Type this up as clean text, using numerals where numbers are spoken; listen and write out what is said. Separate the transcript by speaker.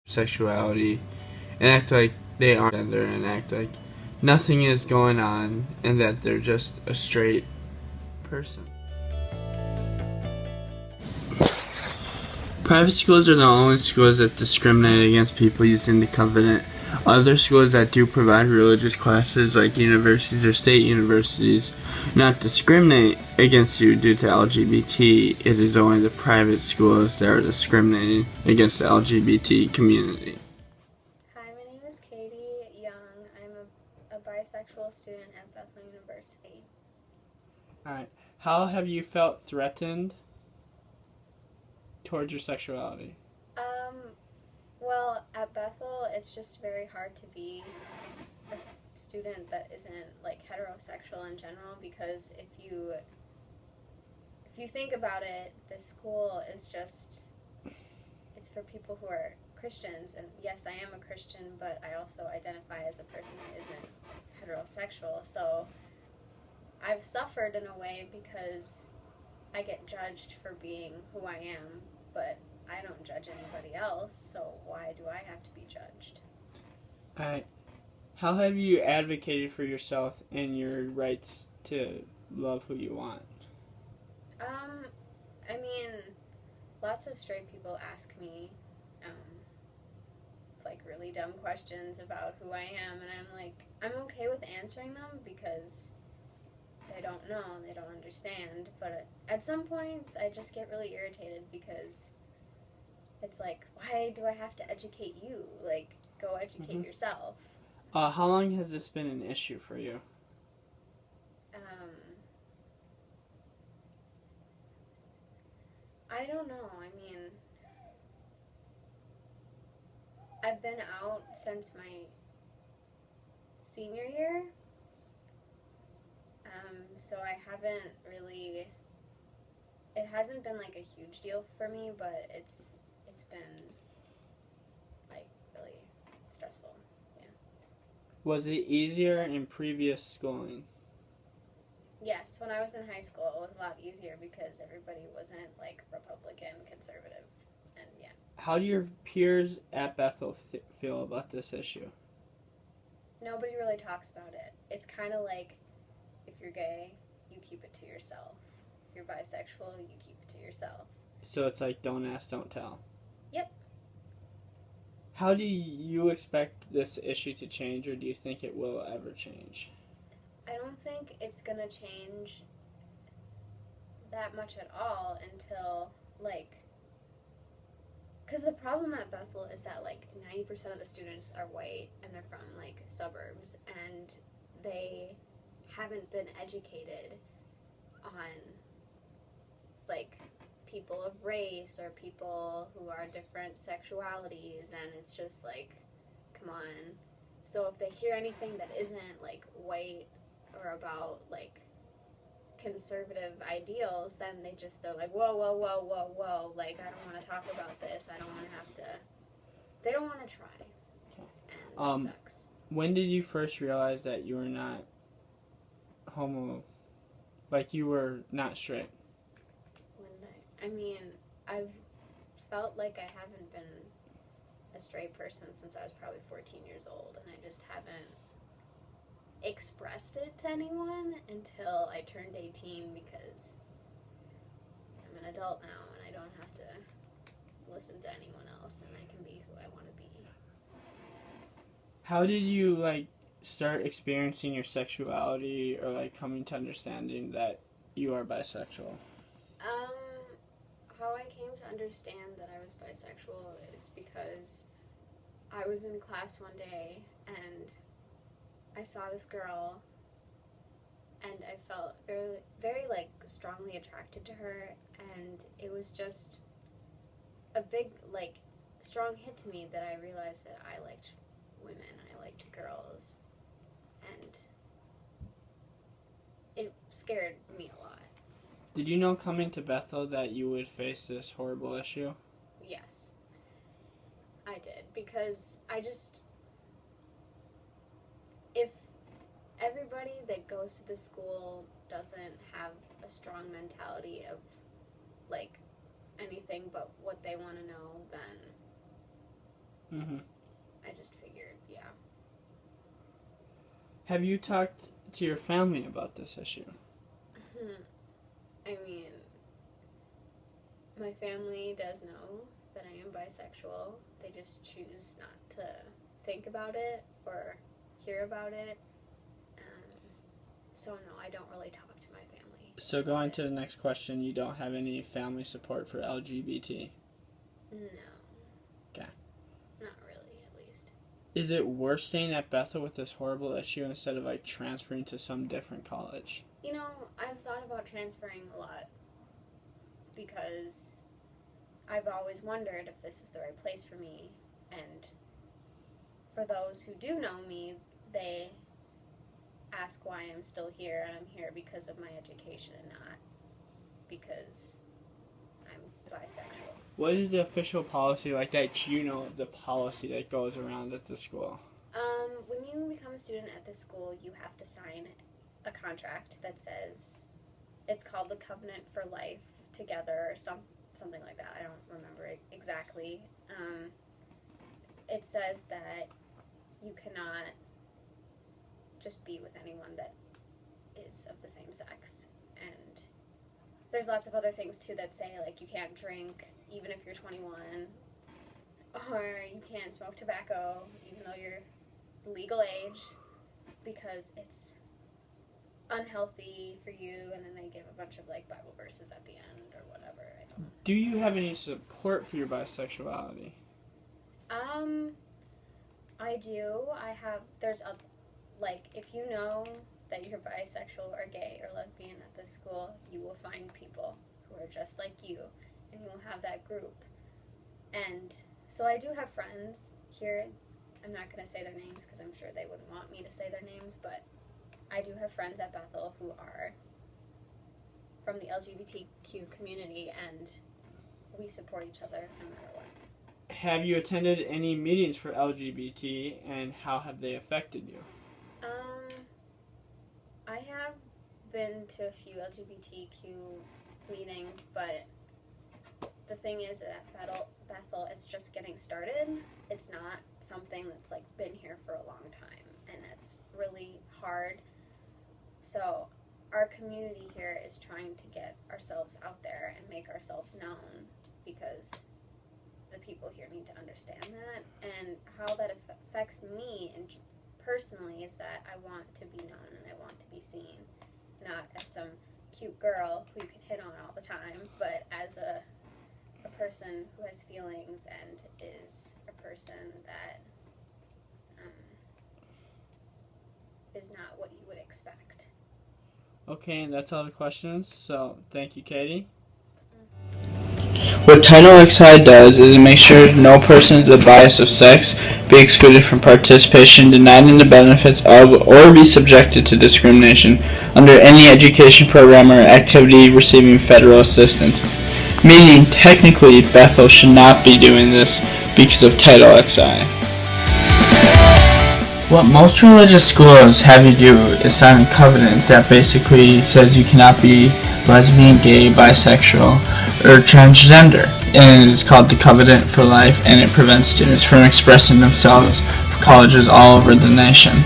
Speaker 1: sexuality and act like they aren't gender and act like nothing is going on and that they're just a straight person. Private schools are the only schools that discriminate against people using the covenant. Other schools that do provide religious classes, like universities or state universities, not discriminate against you due to LGBT. It is only the private schools that are discriminating against the LGBT community.
Speaker 2: Hi, my name is Katie Young. I'm a bisexual student at Bethel University.
Speaker 3: Alright. How have you felt threatened towards your sexuality?
Speaker 2: Well, at Bethel, it's just very hard to be a student that isn't like heterosexual in general, because if you think about it, this school is just, it's for people who are Christians, and yes, I am a Christian, but I also identify as a person that isn't heterosexual, so I've suffered in a way because I get judged for being who I am, but I don't judge anybody else, so why do I have to be judged?
Speaker 3: Alright. How have you advocated for yourself and your rights to love who you want?
Speaker 2: I mean, lots of straight people ask me, like, really dumb questions about who I am, and I'm like, I'm okay with answering them because they don't know and they don't understand, but at some points I just get really irritated because it's like, why do I have to educate you? Like, go educate yourself.
Speaker 3: How long has this been an issue for you?
Speaker 2: I don't know. I mean, I've been out since my senior year, so I haven't really, it hasn't been like a huge deal for me, but it's been like really stressful. Yeah.
Speaker 3: Was it easier in previous schooling?
Speaker 2: Yes, when I was in high school, it was a lot easier because everybody wasn't like Republican, conservative, and yeah.
Speaker 3: How do your peers at Bethel feel about this issue?
Speaker 2: Nobody really talks about it. It's kind of like, if you're gay, you keep it to yourself. If you're bisexual, you keep it to yourself.
Speaker 3: So it's like, don't ask, don't tell.
Speaker 2: Yep.
Speaker 3: How do you expect this issue to change, or do you think it will ever change?
Speaker 2: I don't think it's going to change that much at all until, like, because the problem at Bethel is that, like, 90% of the students are white and they're from, like, suburbs, and they haven't been educated on, like, people of race or people who are different sexualities, and it's just like, come on. So if they hear anything that isn't, like, white or about, like, conservative ideals, then they're like, whoa, like, I don't want to talk about this, I don't want to have to, they don't want to try, and that sucks.
Speaker 3: When did you first realize that you were not homo, like you were not straight?
Speaker 2: I mean, I've felt like I haven't been a straight person since I was probably 14 years old, and I just haven't expressed it to anyone until I turned 18, because I'm an adult now and I don't have to listen to anyone else, and I can be who I want to be.
Speaker 3: How did you, like, start experiencing your sexuality, or, like, coming to understanding that you are bisexual?
Speaker 2: How I came to understand that I was bisexual is because I was in class one day and I saw this girl and I felt very, very, like, strongly attracted to her, and it was just a big, like, strong hit to me that I realized that I liked women, I liked girls, and it scared me a lot.
Speaker 3: Did you know coming to Bethel that you would face this horrible issue?
Speaker 2: Yes, I did, because if everybody that goes to this school doesn't have a strong mentality of, like, anything but what they want to know, then
Speaker 3: Mm-hmm.
Speaker 2: I just figured, yeah.
Speaker 3: Have you talked to your family about this issue?
Speaker 2: I mean, my family does know that I am bisexual. They just choose not to think about it or hear about it. So no, I don't really talk to my family.
Speaker 3: So going to the next question, you don't have any family support for LGBT?
Speaker 2: No.
Speaker 3: Okay.
Speaker 2: Not really, at least.
Speaker 3: Is it worth staying at Bethel with this horrible issue instead of like transferring to some different college?
Speaker 2: You know, I've thought about transferring a lot because I've always wondered if this is the right place for me. And for those who do know me, they ask why I'm still here, and I'm here because of my education and not because I'm bisexual.
Speaker 3: What is the official policy like that you know the policy that goes around at the school?
Speaker 2: When you become a student at this school, you have to sign a contract that says, it's called the Covenant for Life Together or something like that. I don't remember it exactly. It says that you cannot just be with anyone that is of the same sex. And there's lots of other things too that say like you can't drink even if you're 21, or you can't smoke tobacco even though you're legal age because it's unhealthy for you, and then they give a bunch of like Bible verses at the end or whatever. I don't know.
Speaker 3: Do you have any support for your bisexuality?
Speaker 2: I do. There's a, like, if you know that you're bisexual or gay or lesbian at this school, you will find people who are just like you, and you will have that group. And so I do have friends here. I'm not going to say their names because I'm sure they wouldn't want me to say their names, but I do have friends at Bethel who are from the LGBTQ community, and we support each other no matter what.
Speaker 3: Have you attended any meetings for LGBT, and how have they affected you?
Speaker 2: I have been to a few LGBTQ meetings, but the thing is at Bethel, it's just getting started. It's not something that's like been here for a long time, and it's really hard. So our community here is trying to get ourselves out there and make ourselves known, because the people here need to understand that. And how that affects me and personally is that I want to be known and I want to be seen, not as some cute girl who you can hit on all the time, but as a person who has feelings and is a person that is not what you would expect.
Speaker 3: Okay, and that's all the questions, so thank you, Katie.
Speaker 1: What Title XI does is it makes sure no person is a bias of sex be excluded from participation, denied in the benefits of, or be subjected to discrimination under any education program or activity receiving federal assistance. Meaning, technically, Bethel should not be doing this because of Title XI. What most religious schools have you do is sign a covenant that basically says you cannot be lesbian, gay, bisexual, or transgender. And it is called the Covenant for Life, and it prevents students from expressing themselves for colleges all over the nation.